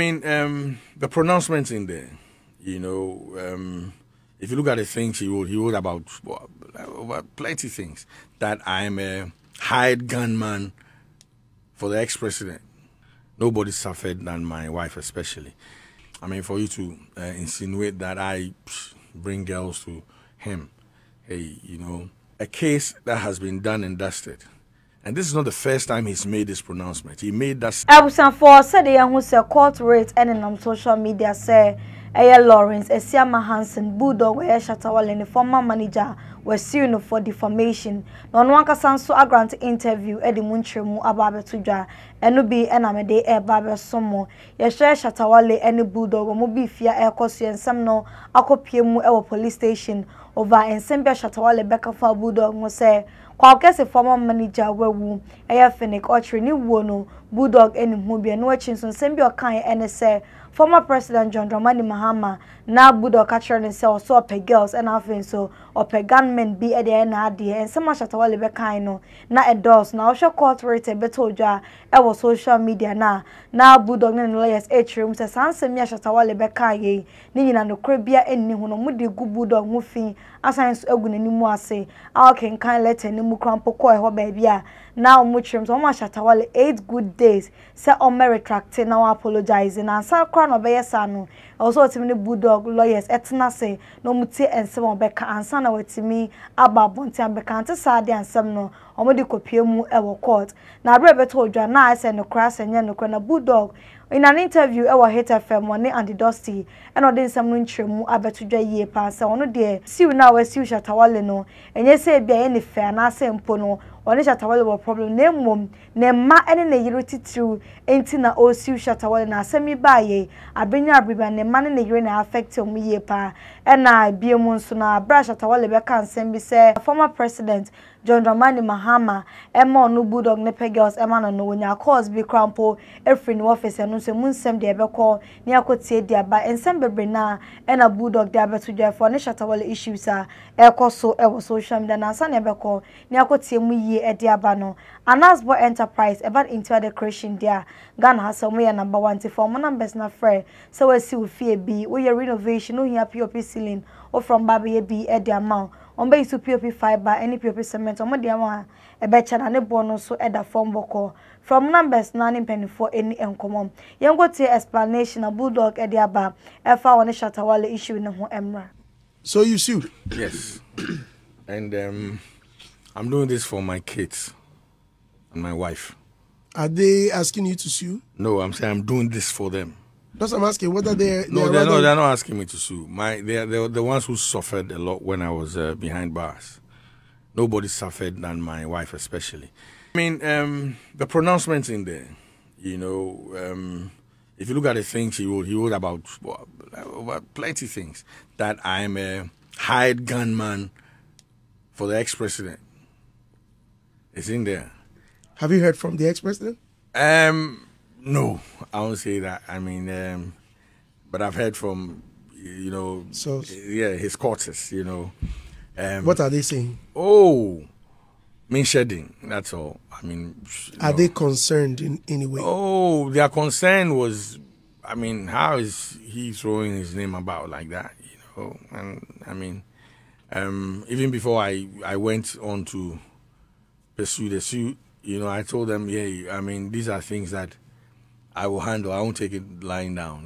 The pronouncements in there, if you look at the things he wrote about plenty of things, that I'm a hired gunman for the ex-president. Nobody suffered than my wife especially. For you to insinuate that I bring girls to him, hey, a case that has been done and dusted. And this is not the first time he's made this pronouncement. He made that. For said the young who say court rate and on social media say Lawrence, Esiama Hansen, Bulldog, where Shatta Wale, the former manager, were suing for defamation. Non one casanso a grant interview Eddie Munchemu Ababe Tuja, and no be enamede air barber somo. Yeshare Shatta Wale any Bulldog, or mobi fear air cosi and some no akopiemu ewa police station over and Sembia Shatta Wale Becca for Bulldog was say. Kwakese former manager wewu eya Phoenix Ochre ni wono Bulldog eni mhubia no chinson sembi okan ene say former president John Dramani Mahama na Bulldog catcher ne say also ope girls and afin so ope gunmen be e de na ade and some Shatta Wale be kan no na endorse na osho court rate beto dwa e wo social media na Bulldog ne lawyers room say sansem ya Shatta Wale be kan ye ni nyina no krebia enni ho no mudi gu Bulldog mu fin asan so egu nanimu ase aken kan letter ni mu krampo ko e ho baby a now muchrim so ma Shatta Wale 8 good days say on retracting now apologizing and san kra no be yesa no also timi Bulldog lawyers etna say no mutie ensem obeka ansa na wetimi aba bonti ambeka ante sade ansem no omodi kopie mu e wo court na abre beto odwa na ase no kra senye no kra na Bulldog in an interview ewa Hit FM one and the Dusty and odin nsem no ntremu abetodwa yie pa se ono de siu na we siu Shatta Wale no enye se bia ye ne fair na se mpo no one Shatta Wale wo problem na mom na ma ene na yiri titru enti na o siu Shatta Wale na asemi baaye abenya abriba na ma ne yiri na affect omu yie pa na biemu nso na bra Shatta Wale be kan nsem bi se former president John Dramani Mahama Emma no Bulldog ne girls Emma no wonya cause bi crampo every no office no so munsem de ebekọ ne akotie de aba ensem bebre na na Bulldog de abeto dwa for ne Shatta Wale issues a ekoso e wo social media na ansa ne ebekọ ne akotie mu yie e de aba no Anasbo Enterprise about into the creation there Ghana has some way number 1 for my numbers na frɛ so we see we fear be we renovation no here POP ceiling or from Baby be e de amount on base to POP fiber any POP cement on the amount a better than a bonus so at the form boko from numbers 9 penny for any uncommon. Young go to explanation a Bulldog at the aba if I want a Shatta Wale issue in the home emra. So you sued? Yes. And I'm doing this for my kids and my wife. Are they asking you to sue? No, I'm saying I'm doing this for them. That's what I'm asking. Whether they're they're not asking me to sue. They're the ones who suffered a lot when I was behind bars. Nobody suffered than my wife especially. The pronouncements in there, if you look at the things he wrote about plenty of things, that I'm a hired gunman for the ex-president. It's in there. Have you heard from the ex-president? No, I won't say that. But I've heard from, his quarters, what are they saying? Oh, shedding, that's all. Are they concerned in any way? Oh, their concern was, how is he throwing his name about like that, And, even before I went on to pursue the suit, I told them, these are things that I will handle. I won't take it lying down,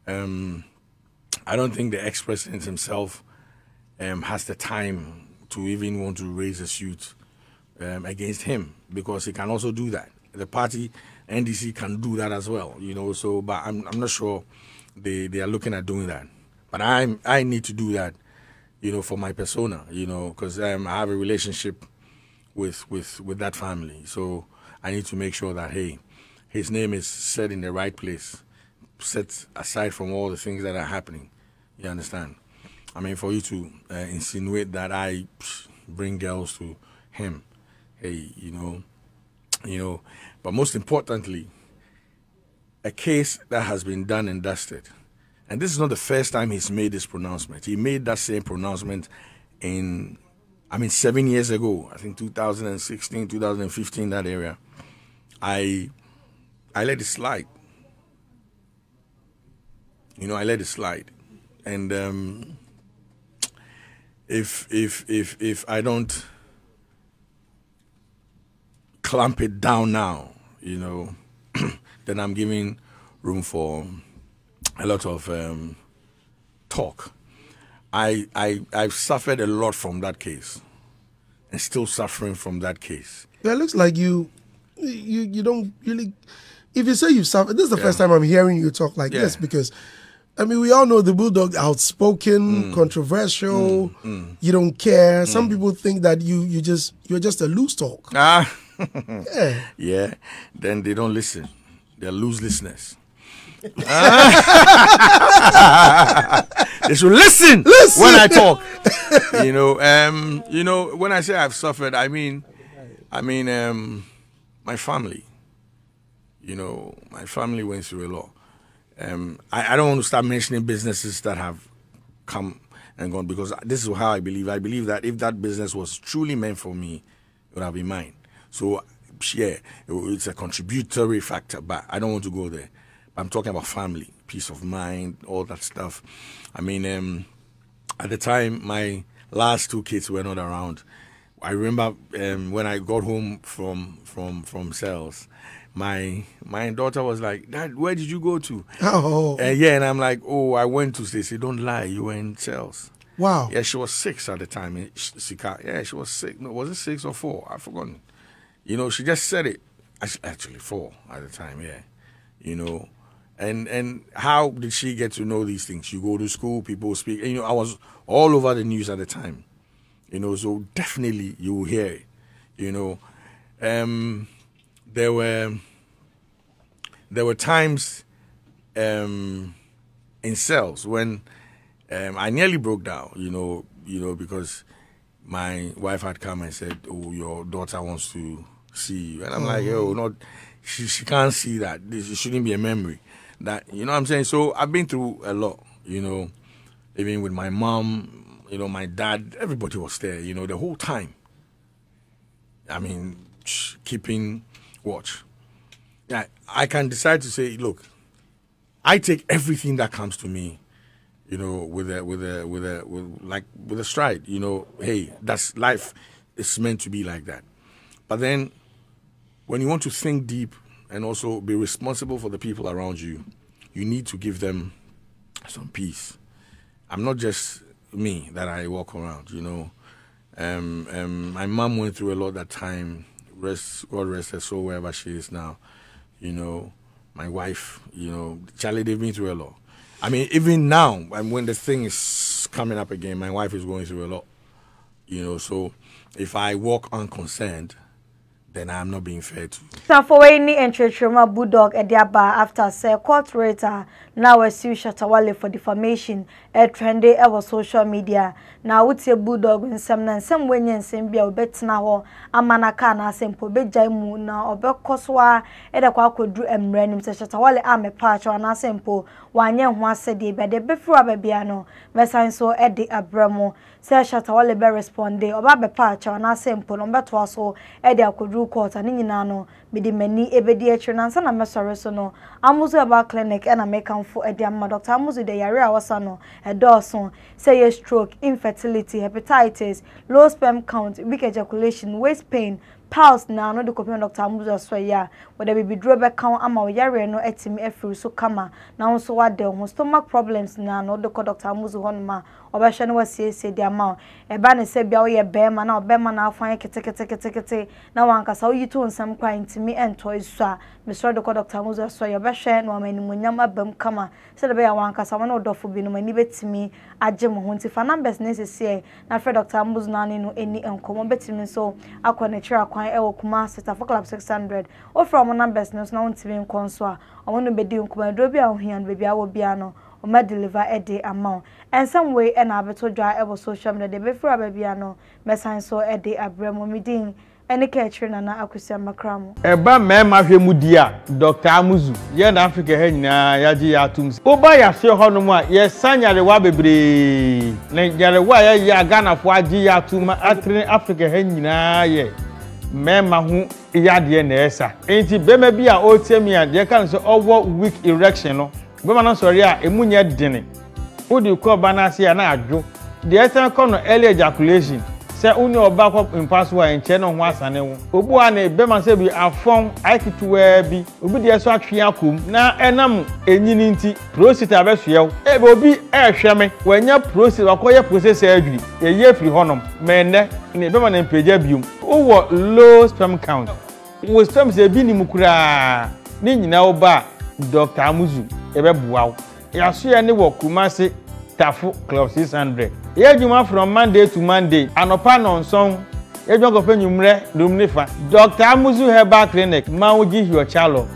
I don't think the ex-president himself has the time to even want to raise a suit against him, because he can also do that. The party, NDC, can do that as well, but I'm not sure they are looking at doing that. But I need to do that, for my persona, because I have a relationship with that family. So I need to make sure that, hey, his name is set in the right place, set aside from all the things that are happening. You understand? For you to insinuate that I bring girls to him, hey, but most importantly, a case that has been done and dusted. And this is not the first time he's made this pronouncement. He made that same pronouncement in, 7 years ago, I think 2016, 2015, that area. I let it slide. I let it slide. And if I don't clamp it down now, then I'm giving room for a lot of talk. I've suffered a lot from that case, and still suffering from that case. Yeah, it looks like you don't really. If you say you've suffered, this is the first time I'm hearing you talk like this, because I mean, we all know the Bulldog, outspoken, controversial. You don't care. Some people think that you're just a loose talk. Yeah. Then they don't listen. They're loose listeners. They should listen when I talk. When I say I've suffered, I mean my family. My family went through a lot. I don't want to start mentioning businesses that have come and gone, because this is how I believe. I believe that if that business was truly meant for me, it would have been mine. So, yeah, it's a contributory factor, but I don't want to go there. I'm talking about family, peace of mind, all that stuff. I mean, at the time, my last 2 kids were not around. I remember when I got home from sales, my daughter was like, "Dad, where did you go to?" And I'm like, "Oh, I went to." They say, "Don't lie, you were in sales." Wow. Yeah, she was 6 at the time. She was 6. No, was it 6 or 4? I've forgotten. She just said it. Actually, 4 at the time. Yeah, And how did she get to know these things? You go to school, people speak. I was all over the news at the time. So definitely you will hear it. There were times in sales when I nearly broke down. Because my wife had come and said, "Oh, your daughter wants to see you," and I'm like, "Oh, not." She can't see that. It shouldn't be a memory. That, what I'm saying? So I've been through a lot, even with my mom, my dad, everybody was there, the whole time. I mean, keeping watch. Yeah, I can decide to say, look, I take everything that comes to me, with a stride. Hey, that's life. It's meant to be like that. But then, when you want to think deep and also be responsible for the people around you, you need to give them some peace. I'm not just me that I walk around, My mom went through a lot that time. God rest her soul wherever she is now. My wife, Charlie, they've been through a lot. I mean, even now, when the thing is coming up again, my wife is going through a lot. So if I walk unconcerned, then I'm not being fair to. Now, for any entry, Bulldog at their bar after say court rater now sue Shatta Wale for defamation trendy ever social media. Now would say Bulldog in some way and same be a bet now amanaka na simple be jaimu na or be koswa edakwa could do random say Shatta Wale am a patch or na simple one year one said but the before babiano mesan so Eddie Abramo say Shatta Wale be respond or be patch or na simple on bet was so Eddie could do court and no be the many ebedi etrenansa na mesore so no amuzu about clinic and I make for Eddie Amma Dr. Amuzu de yare awasano a dawson say a stroke, infertility, hepatitis, low sperm count, weak ejaculation, waist pain, pulse now no the copy Dr. Amuzu so ya whether be drawback count ama yare no etimi efru so kama now so what the stomach problems now no the Dr. Amuzu honma obesha no say the amount e ba ne se bia wo ye bema na obema na afan kete na wankasa wo yitu nsam kwa intimi ento isu a Mr. Dr. Amuzu so ya behwe no amanimunyam abam kama se de be ya wankasa wo no dofo bi no mani betimi agye mo ho ntifa numbers ne sese na Fred Dr. Amuzu na ne no eni enkomo betimi so akwa chira kwan e wo kuma seta for club 600 o from numbers no na wontimi nkonso a o no bedi nkoma do bia ohia no bia wo bia no o ma deliver a day amount and some way and abeto dwa e social media de be fura bia no mesan so e day abramo midin ene ka chire na akusia makramo eba mema hwemu dia Dr. Amuzu ye na Africa ha nyina ya ji ya atum oba ya hwe ho no mu a ye sanyare wa bebre na yare wa ya Ghana fo aji ya atum atrene Africa ha nyina ye mema hu ya de na esa enti bema bi a o temi a de kan so owo weak erection no bema no sori a emu nye dene odi ko ba na ase na adwo de esen ko no early ejaculation se uni oba ko impasse wa enche no ho asane wo obu a na bema se bi afon aikituwa bi obi de so atwe akom na enam enyini nti prostate abesoyew ebe obi ehweme wanya prostate wakoye process adwiri eye firi honom menne ne bema na mpeja biom wo low sperm count wo sperm se bi ni mukura ni nyina oba Dr. Amuzu ebe buaw yaso ye ne wo Kumasi Tafu Club 600 ye juma from Monday to Monday anopa nonson ye jongo pe nyumre dumnifa Dr. Amuzu Herbal Clinic Mawuji Hiochalo